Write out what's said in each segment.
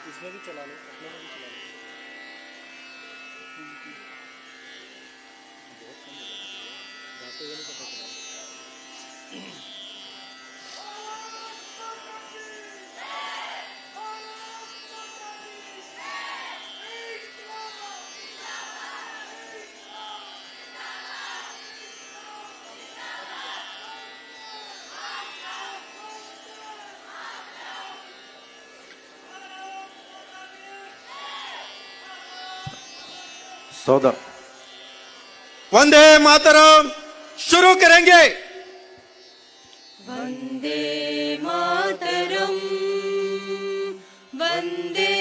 इसमें भी चला लो, अपने में भी चला लो। बहुत कम जाते हुए नहीं पता चला। सौदा वंदे मातरम शुरू करेंगे। वंदे मातरम, वंदे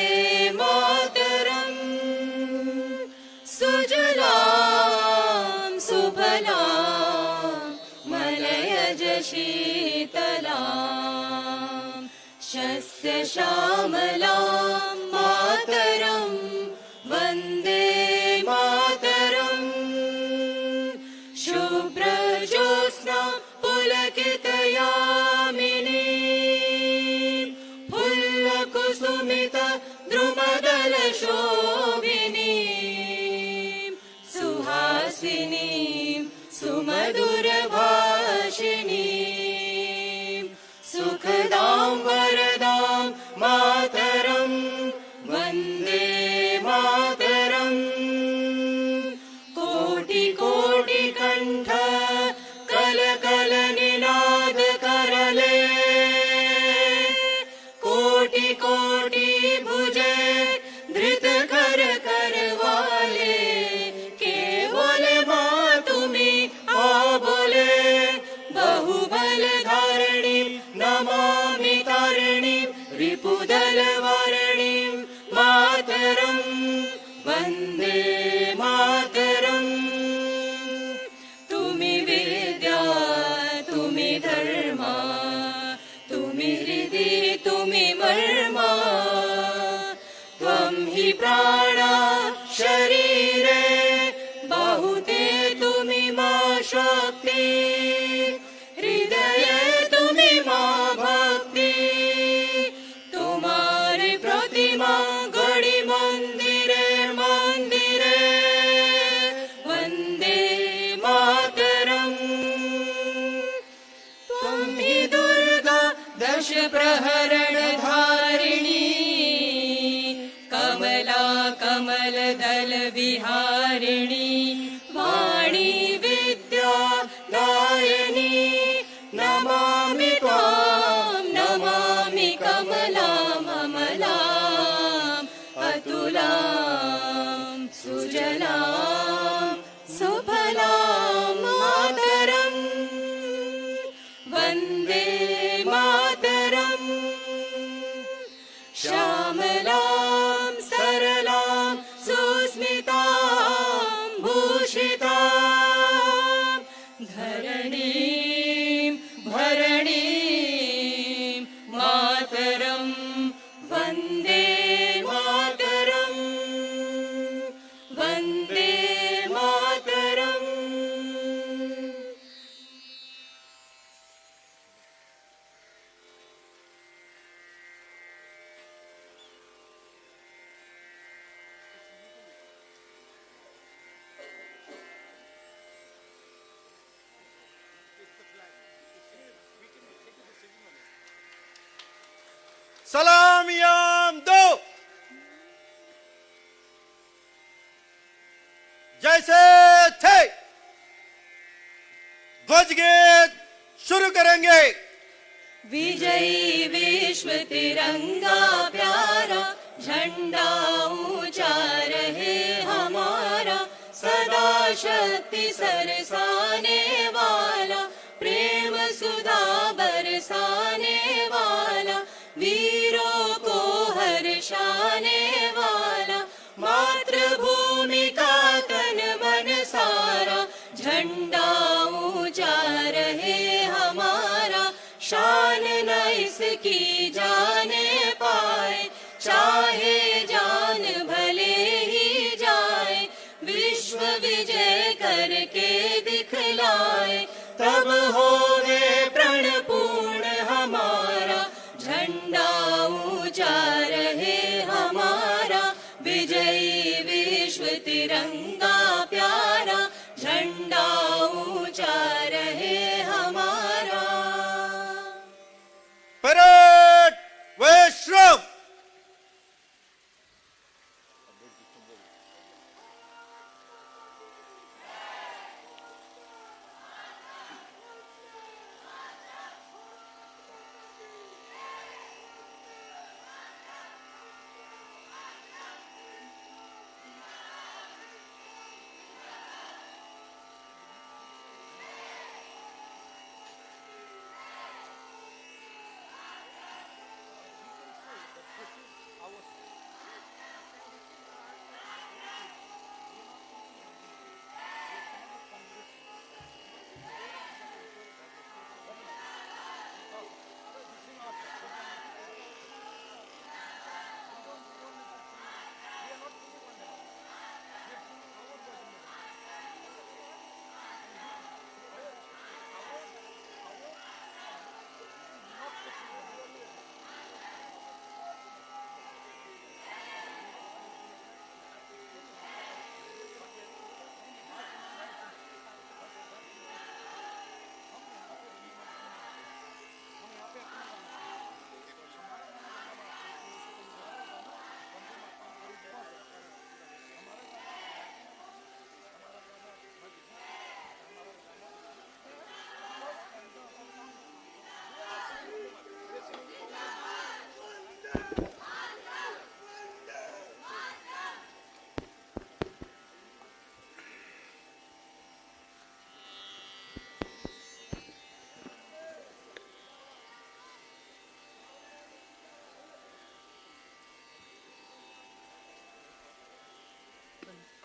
मातरम, सुजलाम सुफलाम मलयज शीतलाम शस्य श्यामलाम मातरम वंदे मातरम। शुभ्रज्योत्स्ना पुलकितयामिनी फुल्लकुसुमित द्रुमदलशोभिनी सुहासिनी सुमधुरभाषिणी सुखदां वरदां मातरं वन्दे मातरं। कोटि कोटि कंठ कल कल निनाद करले कोटि कोटि भुजे धृत कर करवाले केवल मां तुम्ही आ बोले बहुबल धारिणी नमामि तारिणी रिपुदल वारिणी मातरं वन्दे मातरं। तुम्ही विद्या तुम्ही धर्मा तुम्ही हृदि तुम्ही मर्मा त्वं हि प्राणा शरीरे बाहुते तुम्ही मा शक्ति हृदये तुम्ही मा भक्ति तुम्हारी प्रतिमा गढ़ी मंदिरे मंदिरे वंदे मातरम। त्वं हि दुर्गा दश प्रहरण धारिणी कमला कमल दल विहारिणी वाणी विद्या दायिनी नमामि त्वां नमामि कमलाम् अमलाम् अतुलां सुजलां सुफलां मातरं वन्दे मातरं। श्यामलां सरलां सुस्मितां भूषितां धरणीं भरणीं मातरं वन्दे मातरं वन्दे मातरम्। सलाम याम दो। जैसे थे ध्वज गीत शुरू करेंगे। विजयी विश्व तिरंगा प्यारा झंडा ऊंचा रहे हमारा सदा शक्ति सरसाने वाला प्रेम सुधा बरसाने वाला वीरों को हर्षाने वाला मातृभूमि का तन मन सारा झंडा ऊंचा रहे हमारा शान न इसकी जाने पार ऊंचा रहे हमारा, विजयी विश्व तिरंगा प्यारा, झंडा ऊंचा रहे हमारा। परेड वैश्रम।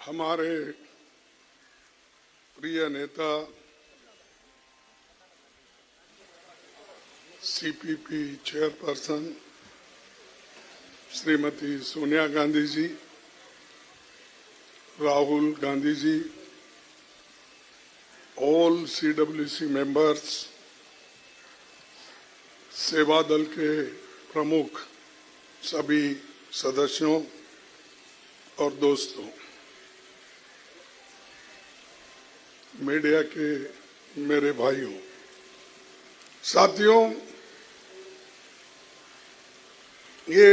हमारे प्रिय नेता CPP chairperson Shrimati Sonia Gandhi ji, Rahul Gandhi ji, all CWC members, सेवा दल के प्रमुख सभी सदस्यों और दोस्तों, मीडिया के मेरे भाइयों, साथियों, ये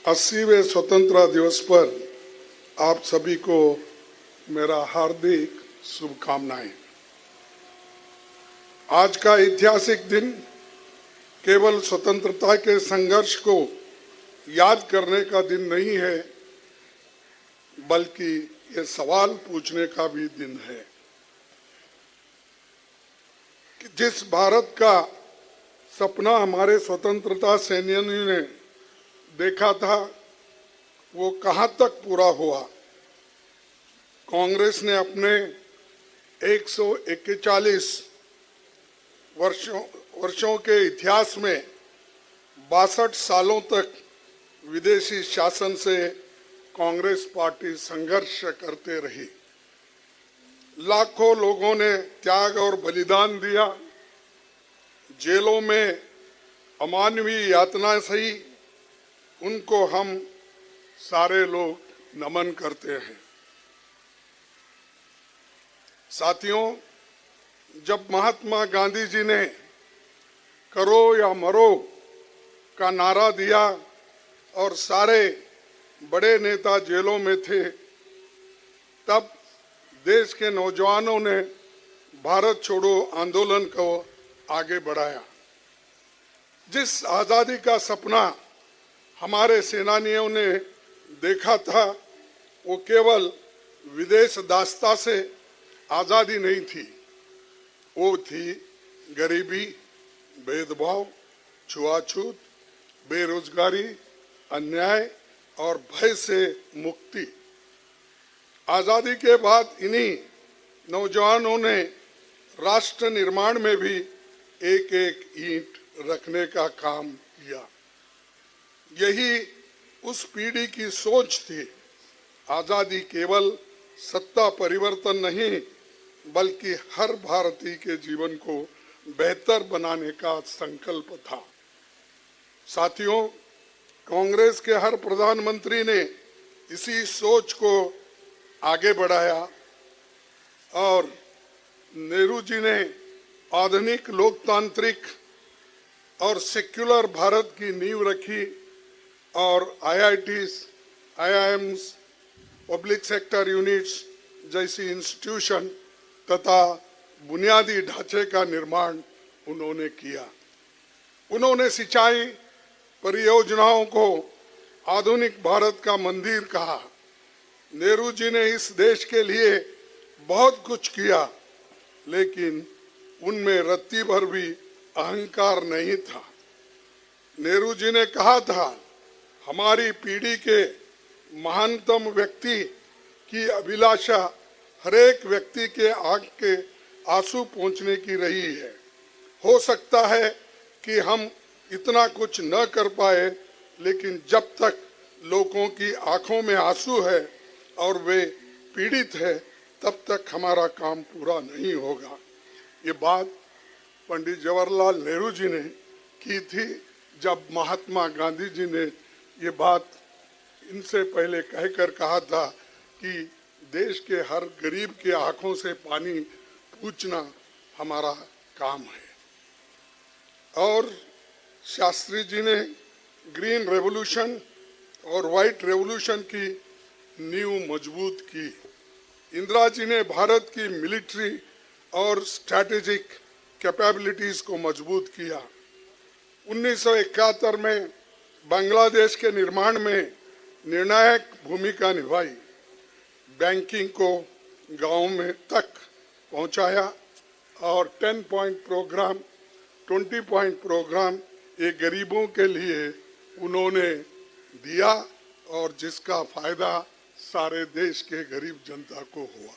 80वें स्वतंत्रता दिवस पर आप सभी को मेरा हार्दिक शुभकामनाएं। आज का ऐतिहासिक दिन केवल स्वतंत्रता के संघर्ष को याद करने का दिन नहीं है, बल्कि ये सवाल पूछने का भी दिन है कि जिस भारत का सपना हमारे स्वतंत्रता सेनानियों ने देखा था, वो कहां तक पूरा हुआ। कांग्रेस ने अपने 141 वर्षों के इतिहास में 62 सालों तक विदेशी शासन से कांग्रेस पार्टी संघर्ष करते रही। लाखों लोगों ने त्याग और बलिदान दिया, जेलों में अमानवीय यातना सही, उनको हम सारे लोग नमन करते हैं। साथियों, जब महात्मा गांधी जी ने करो या मरो का नारा दिया और सारे बड़े नेता जेलों में थे, तब देश के नौजवानों ने भारत छोड़ो आंदोलन को आगे बढ़ाया। जिस आजादी का सपना हमारे सेनानियों ने देखा था, वो केवल विदेश दास्ता से आजादी नहीं थी, वो थी गरीबी, भेदभाव, छुआछूत, बेरोजगारी, अन्याय और भय से मुक्ति। आजादी के बाद इन्हीं नौजवानों ने राष्ट्र निर्माण में भी एक एक ईंट रखने का काम किया। यही उस पीढ़ी की सोच थी। आजादी केवल सत्ता परिवर्तन नहीं, बल्कि हर भारतीय के जीवन को बेहतर बनाने का संकल्प था। साथियों, कांग्रेस के हर प्रधानमंत्री ने इसी सोच को आगे बढ़ाया और नेहरू जी ने आधुनिक लोकतांत्रिक और सेक्युलर भारत की नींव रखी और IITs, IIMs, public sector units जैसी इंस्टीट्यूशन तथा बुनियादी ढांचे का निर्माण उन्होंने किया। उन्होंने सिंचाई परियोजनाओं को आधुनिक भारत का मंदिर कहा। नेहरू जी ने इस देश के लिए बहुत कुछ किया, लेकिन उनमें रत्ती भर भी अहंकार नहीं था। नेहरू जी ने कहा था, हमारी पीढ़ी के महानतम व्यक्ति की अभिलाषा हरेक व्यक्ति के आंख के आंसू पोंछने की रही है। हो सकता है कि हम इतना कुछ न कर पाए, लेकिन जब तक लोगों की आंखों में आंसू है और वे पीड़ित है, तब तक हमारा काम पूरा नहीं होगा। ये बात पंडित जवाहरलाल नेहरू जी ने की थी, जब महात्मा गांधी जी ने ये बात इनसे पहले कहकर कहा था कि देश के हर गरीब के आंखों से पानी पूछना हमारा काम है। और शास्त्री जी ने ग्रीन रेवोल्यूशन और व्हाइट रेवोल्यूशन की नींव मजबूत की। इंदिरा जी ने भारत की मिलिट्री और स्ट्रैटेजिक कैपेबिलिटीज को मजबूत किया। 1971 में बांग्लादेश के निर्माण में निर्णायक भूमिका निभाई। बैंकिंग को गांव में तक पहुंचाया और 10 पॉइंट प्रोग्राम, 20 पॉइंट प्रोग्राम ये गरीबों के लिए उन्होंने दिया और जिसका फायदा सारे देश के गरीब जनता को हुआ।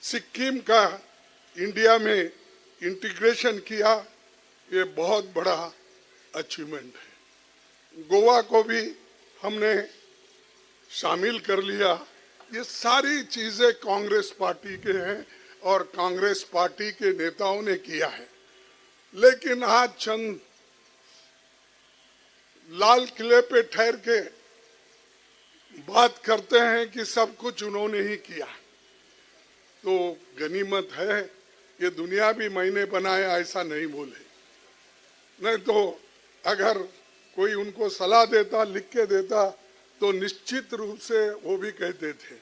सिक्किम का इंडिया में इंटीग्रेशन किया, ये बहुत बड़ा अचीवमेंट है। गोवा को भी हमने शामिल कर लिया। ये सारी चीजें कांग्रेस पार्टी के हैं और कांग्रेस पार्टी के नेताओं ने किया है। लेकिन आज चंद लाल किले पे ठहर के बात करते हैं कि सब कुछ उन्होंने ही किया, तो गनीमत है ये दुनिया भी मैंने बनाया ऐसा नहीं बोले। नहीं तो अगर कोई उनको सलाह देता, लिख के देता, तो निश्चित रूप से वो भी कहते थे।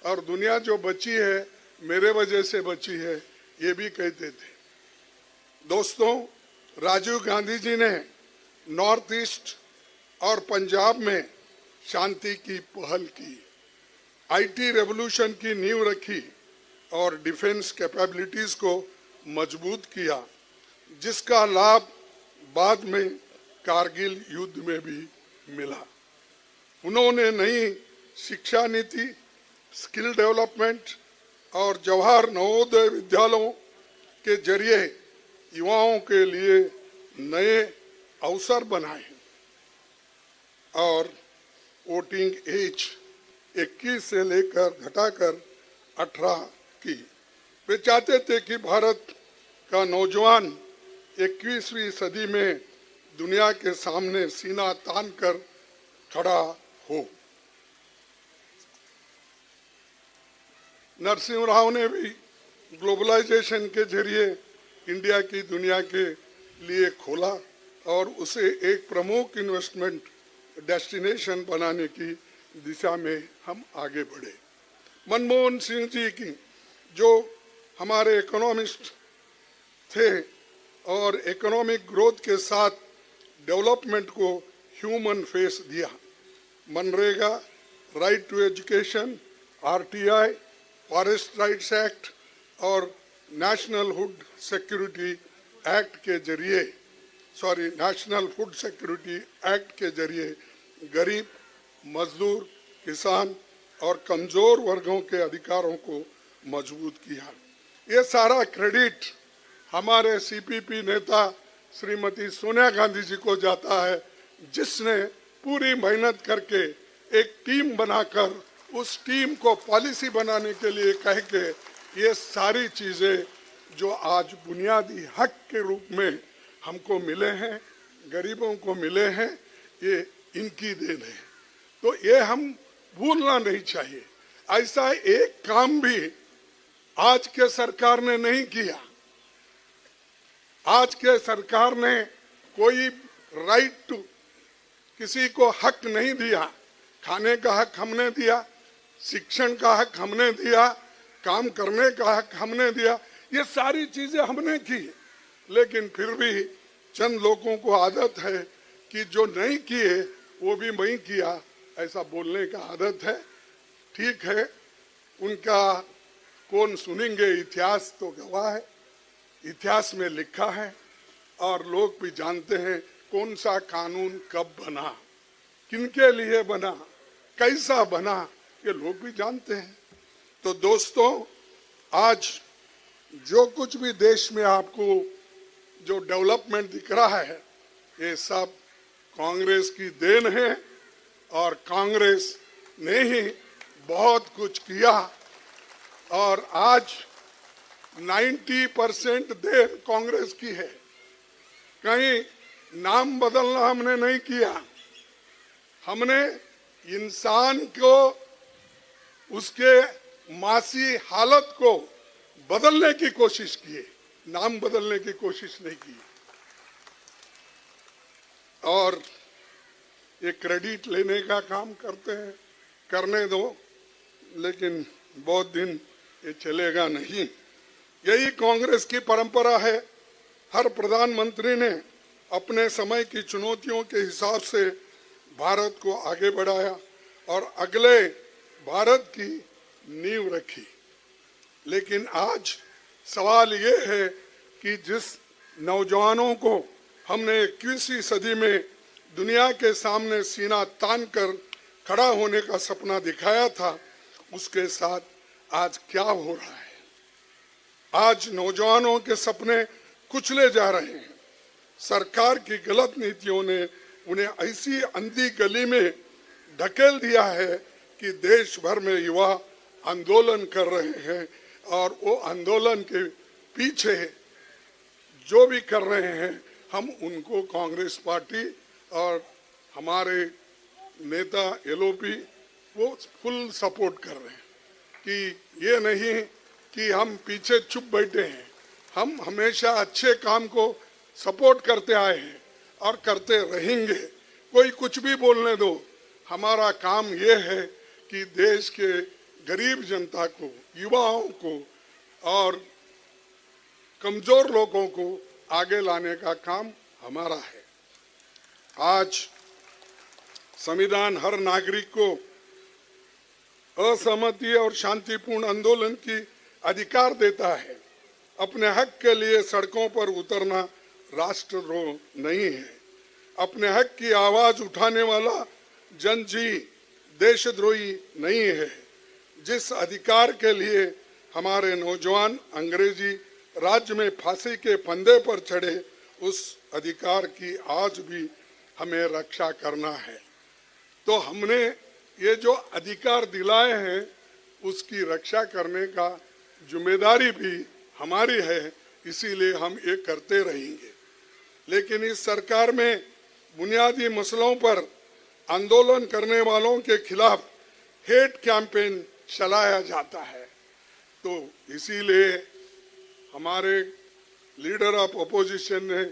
और दुनिया जो बची है मेरे वजह से बची है, ये भी कहते थे। दोस्तों, राजीव गांधी जी ने नॉर्थ ईस्ट और पंजाब में शांति की पहल की, IT रेवोल्यूशन की नींव रखी और डिफेंस कैपेबिलिटीज को मजबूत किया, जिसका लाभ बाद में कारगिल युद्ध में भी मिला। उन्होंने नई शिक्षा नीति, स्किल डेवलपमेंट और जवाहर नवोदय विद्यालयों के जरिए युवाओं के लिए नए अवसर बनाए और वोटिंग एज 21 से लेकर घटाकर 18 की। वे चाहते थे कि भारत का नौजवान 21वीं सदी में दुनिया के सामने सीना तान कर खड़ा हो। नरसिंह राव ने भी ग्लोबलाइजेशन के जरिए इंडिया की दुनिया के लिए खोला और उसे एक प्रमुख इन्वेस्टमेंट डेस्टिनेशन बनाने की दिशा में हम आगे बढ़े। मनमोहन सिंह जी की जो हमारे इकोनॉमिस्ट थे और इकोनॉमिक ग्रोथ के साथ डेवलपमेंट को ह्यूमन फेस दिया। MNREGA, right to education, RTI, forest rights act और नेशनल फूड सिक्योरिटी एक्ट के जरिए गरीब, मजदूर, किसान और कमजोर वर्गों के अधिकारों को मजबूत किया। ये सारा क्रेडिट हमारे CPP नेता श्रीमती सोनिया गांधी जी को जाता है, जिसने पूरी मेहनत करके एक टीम बनाकर उस टीम को पॉलिसी बनाने के लिए कह के ये सारी चीजें जो आज बुनियादी हक के रूप में हमको मिले हैं, गरीबों को मिले हैं ये इनकी देन है। तो ये हम भूलना नहीं चाहिए। ऐसा एक काम भी आज के सरकार ने नहीं किया। आज के सरकार ने कोई राइट टू किसी को हक नहीं दिया। खाने का हक हमने दिया, शिक्षण का हक हमने दिया, काम करने का हक हमने दिया, ये सारी चीजें हमने की। लेकिन फिर भी चंद लोगों को आदत है कि जो नहीं किए वो भी मैं किया, ऐसा बोलने का आदत है। ठीक है, उनका कौन सुनेंगे, इतिहास तो गवाह है, इतिहास में लिखा है और लोग भी जानते हैं कौन सा कानून कब बना, किनके लिए बना, कैसा बना, ये लोग भी जानते हैं। तो दोस्तों, आज जो कुछ भी देश में आपको जो डेवलपमेंट दिख रहा है ये सब कांग्रेस की देन है और कांग्रेस ने ही बहुत कुछ किया। और आज 90% देन कांग्रेस की है। कहीं नाम बदलना हमने नहीं किया, हमने इंसान को उसके मासी हालत को बदलने की कोशिश की, नाम बदलने की कोशिश नहीं की। और ये क्रेडिट लेने का काम करते हैं, करने दो, लेकिन बहुत दिन ये चलेगा नहीं। यही कांग्रेस की परंपरा है। हर प्रधानमंत्री ने अपने समय की चुनौतियों के हिसाब से भारत को आगे बढ़ाया और अगले भारत की नींव रखी। लेकिन आज सवाल ये है कि जिस नौजवानों को हमने 21वीं सदी में दुनिया के सामने सीना तान कर खड़ा होने का सपना दिखाया था, उसके साथ आज क्या हो रहा है। आज नौजवानों के सपने कुचले जा रहे हैं। सरकार की गलत नीतियों ने उन्हें ऐसी अंधी गली में धकेल दिया है कि देश भर में युवा आंदोलन कर रहे हैं और वो आंदोलन के पीछे जो भी कर रहे हैं हम उनको कांग्रेस पार्टी और हमारे नेता एलओपी वो फुल सपोर्ट कर रहे हैं कि ये नहीं कि हम पीछे चुप बैठे हैं। हम हमेशा अच्छे काम को सपोर्ट करते आए हैं और करते रहेंगे। कोई कुछ भी बोलने दो, हमारा काम ये है कि देश के गरीब जनता को, युवाओं को और कमजोर लोगों को आगे लाने का काम हमारा है। आज संविधान हर नागरिक को असहमति और शांतिपूर्ण आंदोलन की अधिकार देता है। अपने हक के लिए सड़कों पर उतरना राष्ट्रद्रोह नहीं है। अपने हक की आवाज उठाने वाला जनजी देशद्रोही नहीं है। जिस अधिकार के लिए हमारे नौजवान अंग्रेजी राज्य में फांसी के फंदे पर चढ़े, उस अधिकार की आज भी हमें रक्षा करना है। तो हमने ये जो अधिकार दिलाए हैं उसकी रक्षा करने का जिम्मेदारी भी हमारी है, इसीलिए हम ये करते रहेंगे। लेकिन इस सरकार में बुनियादी मसलों पर आंदोलन करने वालों के खिलाफ हेट कैंपेन चलाया जाता है। तो इसीलिए हमारे लीडर ऑफ अपोजिशन ने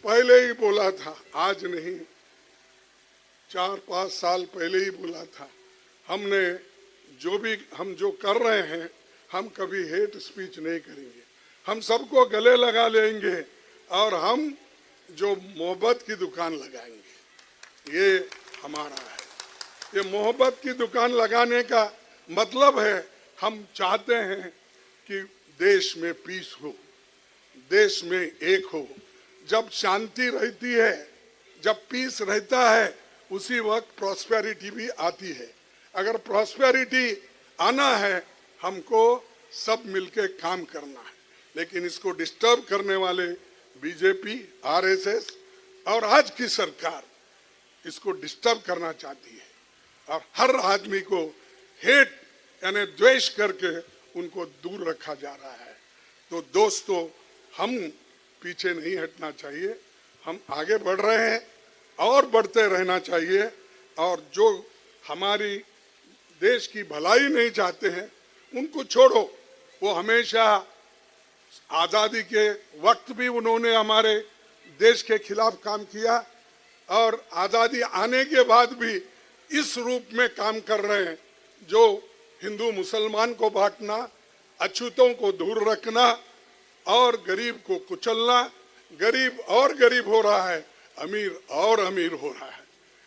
पहले ही बोला था, आज नहीं 4-5 साल पहले ही बोला था, हमने हम जो कर रहे हैं हम कभी हेट स्पीच नहीं करेंगे। हम सबको गले लगा लेंगे और हम जो मोहब्बत की दुकान लगाएंगे, ये हमारा है। ये मोहब्बत की दुकान लगाने का मतलब है हम चाहते हैं कि देश में पीस हो, देश में एक हो। जब शांति रहती है, जब पीस रहता है, उसी वक्त प्रॉस्पेरिटी भी आती है। अगर प्रॉस्पेरिटी आना है, हमको सब मिलके काम करना है। लेकिन इसको डिस्टर्ब करने वाले बीजेपी, आरएसएस और आज की सरकार इसको डिस्टर्ब करना चाहती है और हर आदमी को हेट यानी द्वेष करके उनको दूर रखा जा रहा है। तो दोस्तों, हम पीछे नहीं हटना चाहिए। हम आगे बढ़ रहे हैं और बढ़ते रहना चाहिए। और जो हमारी देश की भलाई नहीं चाहते हैं उनको छोड़ो। वो हमेशा आज़ादी के वक्त भी उन्होंने हमारे देश के खिलाफ काम किया और आज़ादी आने के बाद भी इस रूप में काम कर रहे हैं जो हिंदू मुसलमान को बांटना, अछूतों को दूर रखना और गरीब को कुचलना। गरीब और गरीब हो रहा है, अमीर और अमीर हो रहा है।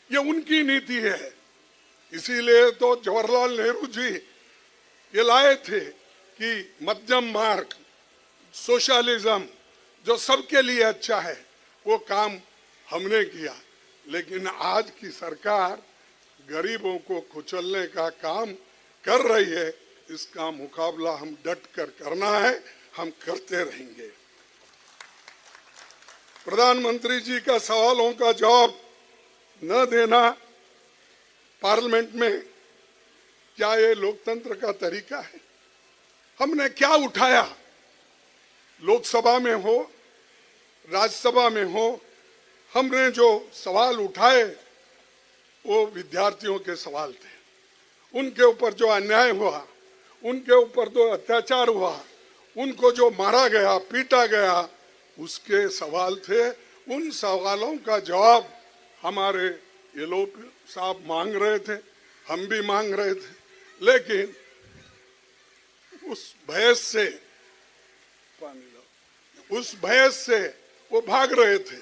ये उनकी नीति है। इसीलिए तो जवाहरलाल नेहरू जी ये लाए थे कि मध्यम मार्ग, सोशलिज्म जो सबके लिए अच्छा है, वो काम हमने किया। लेकिन आज की सरकार गरीबों को कुचलने का काम कर रही है। इसका मुकाबला हम डट कर करना है, हम करते रहेंगे। प्रधानमंत्री जी का सवालों का जवाब न देना पार्लियामेंट में, क्या ये लोकतंत्र का तरीका है? हमने क्या उठाया? लोकसभा में हो, राज्यसभा में हो, हमने जो सवाल उठाए वो विद्यार्थियों के सवाल थे। उनके ऊपर जो अन्याय हुआ, उनके ऊपर जो अत्याचार हुआ, उनको जो मारा गया, पीटा गया, उसके सवाल थे। उन सवालों का जवाब हमारे ये लोग साहब मांग रहे थे, हम भी मांग रहे थे। लेकिन उस बहस से वो भाग रहे थे।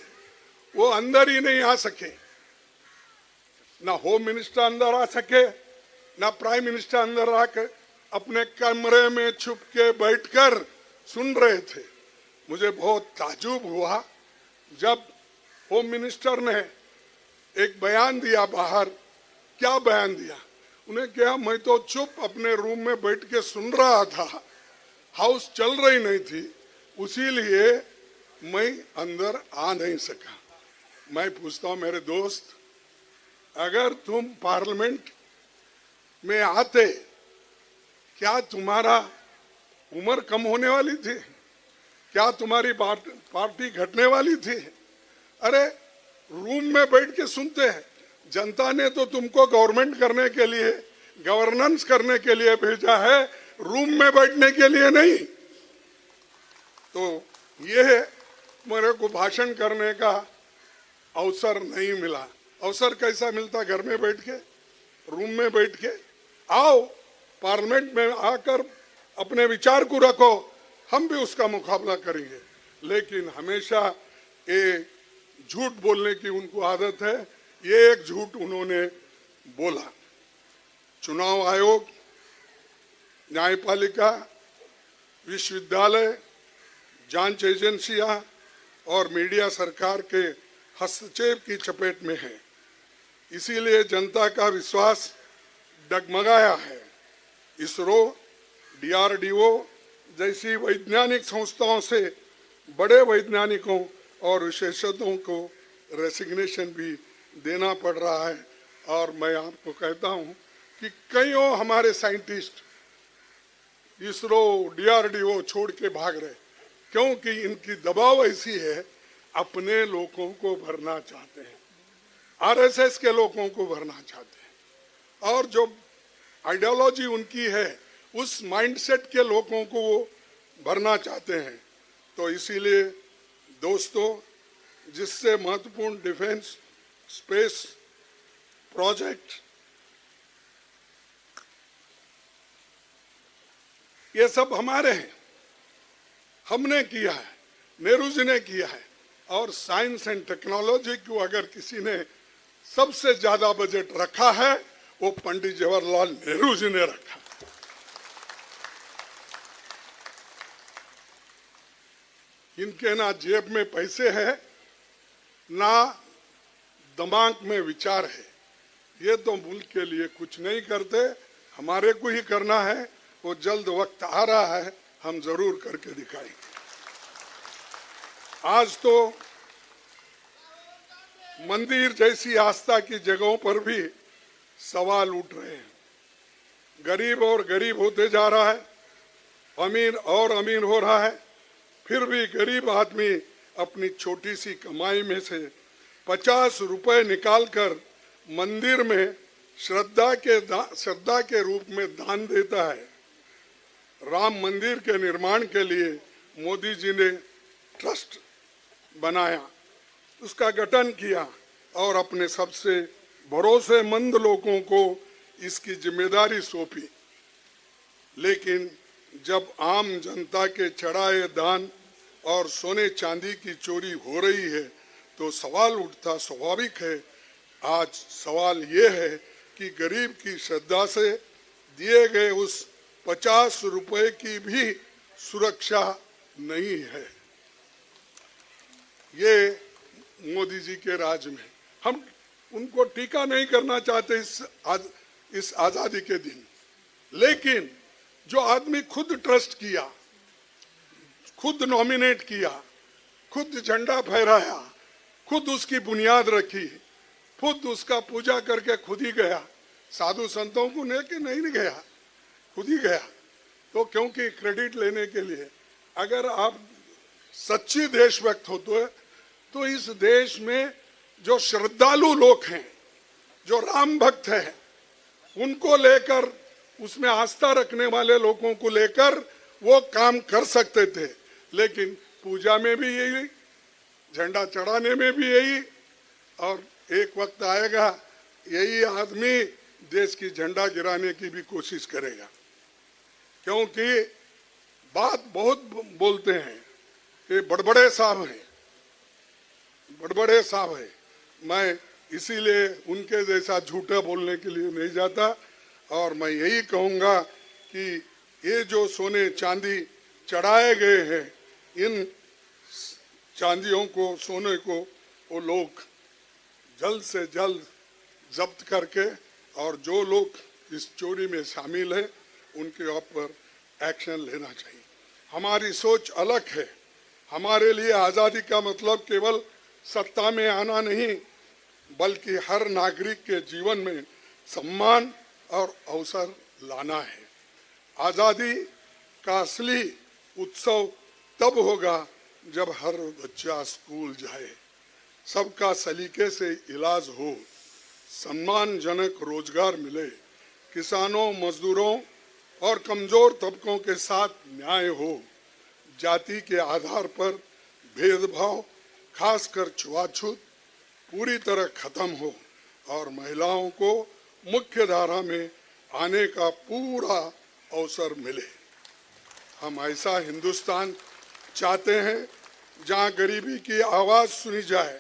वो अंदर ही नहीं आ सके। ना होम मिनिस्टर अंदर आ सके, ना प्राइम मिनिस्टर अंदर आकर अपने कमरे में छुप के बैठकर सुन रहे थे। मुझे बहुत ताज्जुब हुआ जब होम मिनिस्टर ने एक बयान दिया बाहर। क्या बयान दिया? उन्हें कहा, मैं तो चुप अपने रूम में बैठ के सुन रहा था, हाउस चल रही नहीं थी, उसीलिए मैं अंदर आ नहीं सका। मैं पूछता हूं मेरे दोस्त, अगर तुम पार्लियामेंट में आते, क्या तुम्हारा उम्र कम होने वाली थी? क्या तुम्हारी पार्टी घटने वाली थी? अरे रूम में बैठ के सुनते हैं। जनता ने तो तुमको गवर्नमेंट करने के लिए, गवर्नेंस करने के लिए भेजा है, रूम में बैठने के लिए नहीं। तो ये मेरे को भाषण करने का अवसर नहीं मिला। अवसर कैसा मिलता? घर में बैठ के, रूम में बैठ के। आओ पार्लियामेंट में आकर अपने विचार को रखो, हम भी उसका मुकाबला करेंगे। लेकिन हमेशा ये झूठ बोलने की उनको आदत है। ये एक झूठ उन्होंने बोला। चुनाव आयोग, न्यायपालिका, विश्वविद्यालय, जांच एजेंसियां और मीडिया सरकार के हस्तक्षेप की चपेट में है। इसीलिए जनता का विश्वास डगमगाया है। इसरो, डीआरडीओ जैसी वैज्ञानिक संस्थाओं से बड़े वैज्ञानिकों और विशेषज्ञों को रेसिग्नेशन भी देना पड़ रहा है। और मैं आपको कहता हूं कि कईयों हमारे साइंटिस्ट इसरो, डीआरडीओ छोड़ के भाग रहे, क्योंकि इनकी दबाव ऐसी है, अपने लोगों को भरना चाहते हैं, आरएसएस के लोगों को भरना चाहते हैं। और जो आइडियोलॉजी उनकी है, उस माइंडसेट के लोगों को वो भरना चाहते हैं। तो इसीलिए दोस्तों, जिससे महत्वपूर्ण डिफेंस स्पेस प्रोजेक्ट, ये सब हमारे हैं, हमने किया है, नेहरू जी ने किया है। और साइंस एंड टेक्नोलॉजी को अगर किसी ने सबसे ज्यादा बजट रखा है, वो पंडित जवाहरलाल नेहरू जी ने रखा। इनके ना जेब में पैसे है, ना दिमाग में विचार है। ये तो मुल्क के लिए कुछ नहीं करते, हमारे को ही करना है। वो जल्द वक्त आ रहा है, हम जरूर करके दिखाएंगे। आज तो मंदिर जैसी आस्था की जगहों पर भी सवाल उठ रहे हैं। गरीब और गरीब होते जा रहा है, अमीर और अमीर हो रहा है। फिर भी गरीब आदमी अपनी छोटी सी कमाई में से 50 रुपए निकालकर मंदिर में श्रद्धा के रूप में दान देता है। राम मंदिर के निर्माण के लिए मोदी जी ने ट्रस्ट बनाया, उसका गठन किया और अपने सबसे भरोसेमंद लोगों को इसकी जिम्मेदारी सौंपी। लेकिन जब आम जनता के चढ़ाए दान और सोने चांदी की चोरी हो रही है तो सवाल उठता स्वाभाविक है। आज सवाल ये है कि गरीब की श्रद्धा से दिए गए उस 50 रुपए की भी सुरक्षा नहीं है। ये मोदी जी के राज में हम उनको टीका नहीं करना चाहते इस आजादी के दिन, लेकिन जो आदमी खुद ट्रस्ट किया, खुद नॉमिनेट किया, खुद झंडा फहराया, खुद उसकी बुनियाद रखी, खुद उसका पूजा करके खुद ही गया, साधु संतों को लेके नहीं गया, खुद ही गया, तो क्योंकि क्रेडिट लेने के लिए अगर आप सच्ची देशभक्त होते तो इस देश में जो श्रद्धालु लोग हैं, जो राम भक्त हैं, उनको लेकर, उसमें आस्था रखने वाले लोगों को लेकर वो काम कर सकते थे। लेकिन पूजा में भी यही, झंडा चढ़ाने में भी यही, और एक वक्त आएगा यही आदमी देश की झंडा गिराने की भी कोशिश करेगा। क्योंकि बात बहुत बोलते हैं, ये बड़बड़े साहब हैं, बड़बड़े साहब हैं। मैं इसीलिए उनके जैसा झूठा बोलने के लिए नहीं जाता, और मैं यही कहूँगा कि ये जो सोने चांदी चढ़ाए गए हैं, इन चांदियों को, सोने को वो लोग जल्द से जल्द जब्त करके, और जो लोग इस चोरी में शामिल हैं उनके ऊपर एक्शन लेना चाहिए। हमारी सोच अलग है। हमारे लिए आज़ादी का मतलब केवल सत्ता में आना नहीं, बल्कि हर नागरिक के जीवन में सम्मान और अवसर लाना है। आज़ादी का असली उत्सव तब होगा जब हर बच्चा स्कूल जाए, सबका सलीके से इलाज हो, सम्मानजनक रोजगार मिले, किसानों, मजदूरों और कमजोर तबकों के साथ न्याय हो, जाति के आधार पर भेदभाव, खासकर छुआछूत पूरी तरह खत्म हो, और महिलाओं को मुख्य धारा में आने का पूरा अवसर मिले। हम ऐसा हिंदुस्तान चाहते हैं जहां गरीबी की आवाज सुनी जाए,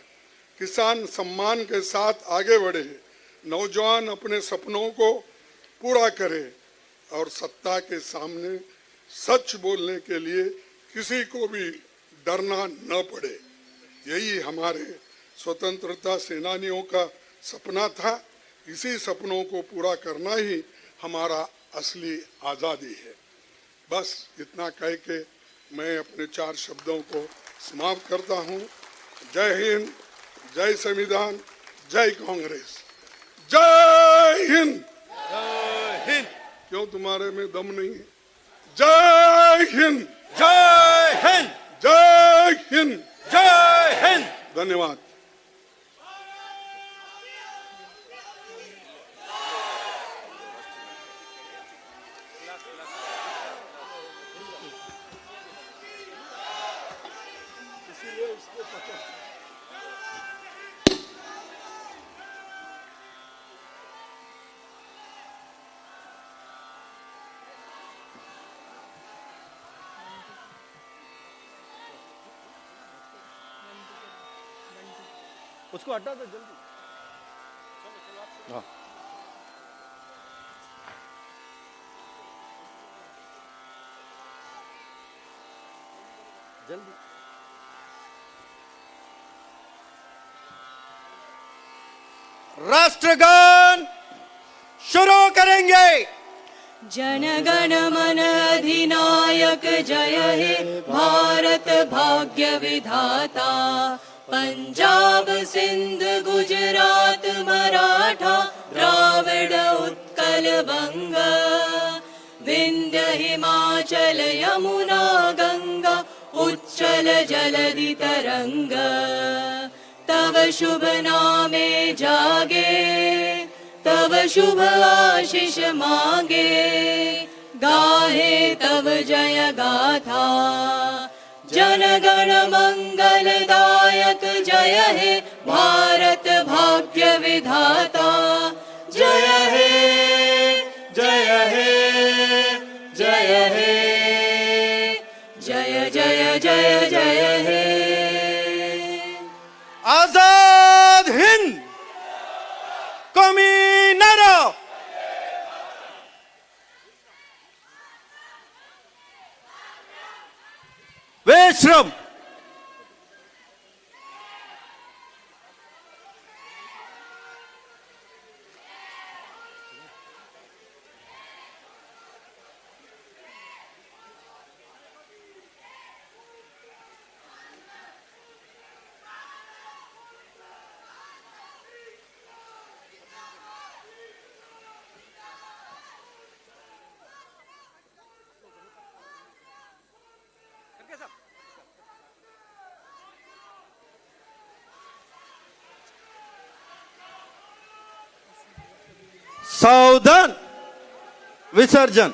किसान सम्मान के साथ आगे बढ़े, नौजवान अपने सपनों को पूरा करे, और सत्ता के सामने सच बोलने के लिए किसी को भी डरना न पड़े। यही हमारे स्वतंत्रता सेनानियों का सपना था। इसी सपनों को पूरा करना ही हमारा असली आज़ादी है। बस इतना कह के मैं अपने 4 शब्दों को समाप्त करता हूँ। जय हिंद, जय संविधान, जय कांग्रेस, जय हिंद। जय हिंद। क्यों तुम्हारे में दम नहीं है? जय हिंद, जय हिंद, जय हिंद, जय हिंद। धन्यवाद। उसको हटा दो जल्दी। हाँ। जल्दी। राष्ट्रगान शुरू करेंगे। जनगण मन अधिनायक जय हे भारत भाग्य विधाता। पंजाब सिंध गुजरात मराठा द्राविड उत्कल बंग। विंध्य हिमाचल यमुना गंगा उच्च चंचल जलधि तरंग तव शुभ नामे जागे तव शुभ आशीष मांगे गाहे तव जय गाथा जन गण मंगलदायक जय हे भारत भाग्य विधाता जय हे जय हे जय हे जय जय जय जय हे आजाद हिंद कौमी नारा विश्रम सावधान विसर्जन